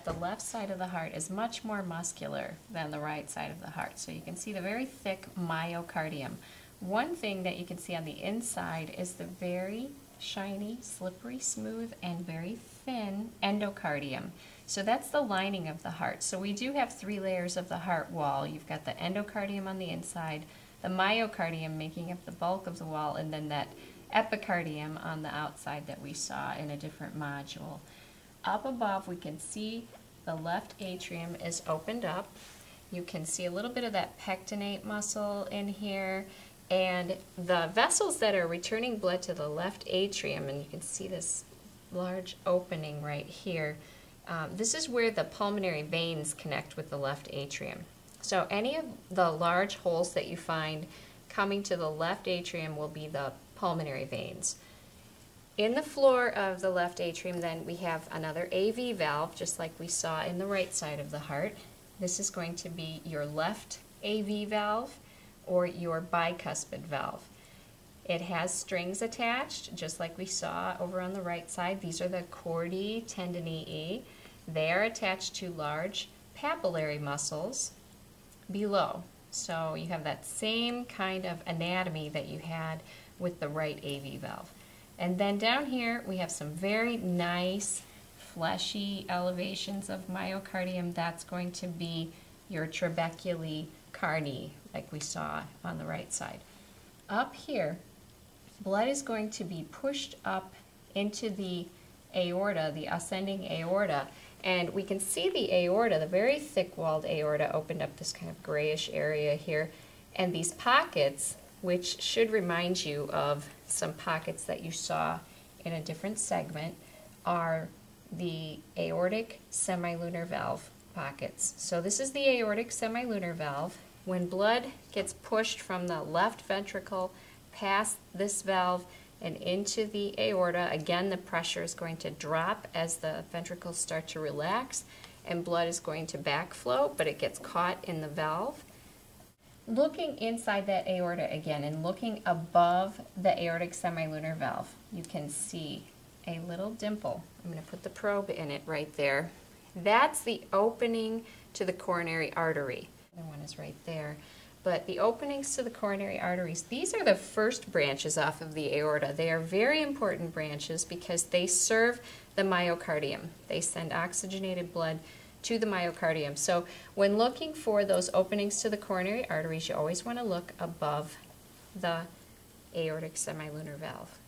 the left side of the heart is much more muscular than the right side of the heart. So you can see the very thick myocardium. One thing that you can see on the inside is the very shiny, slippery, smooth, and very thin endocardium. So that's the lining of the heart. So we do have 3 layers of the heart wall. You've got the endocardium on the inside, the myocardium making up the bulk of the wall, and then that epicardium on the outside that we saw in a different module. Up above we can see the left atrium is opened up. You can see a little bit of that pectinate muscle in here, and the vessels that are returning blood to the left atrium, and you can see this large opening right here. This is where the pulmonary veins connect with the left atrium. So any of the large holes that you find coming to the left atrium will be the pulmonary veins. In the floor of the left atrium then we have another AV valve, just like we saw in the right side of the heart. This is going to be your left AV valve or your bicuspid valve. It has strings attached, just like we saw over on the right side. These are the chordae tendineae. They are attached to large papillary muscles below. So you have that same kind of anatomy that you had with the right AV valve. And then down here we have some very nice fleshy elevations of myocardium. That's going to be your trabeculae carni, like we saw on the right side. Up here, blood is going to be pushed up into the aorta, the ascending aorta, and we can see the aorta, the very thick-walled aorta, opened up this kind of grayish area here, and these pockets, which should remind you of some pockets that you saw in a different segment, are the aortic semilunar valve pockets. So this is the aortic semilunar valve. When blood gets pushed from the left ventricle past this valve and into the aorta, again the pressure is going to drop as the ventricles start to relax and blood is going to backflow, but it gets caught in the valve. Looking inside that aorta again and looking above the aortic semilunar valve, you can see a little dimple. I'm going to put the probe in it right there. That's the opening to the coronary artery. The other one is right there. But the openings to the coronary arteries, these are the first branches off of the aorta. They are very important branches because they serve the myocardium. They send oxygenated blood to the myocardium. So when looking for those openings to the coronary arteries, you always want to look above the aortic semilunar valve.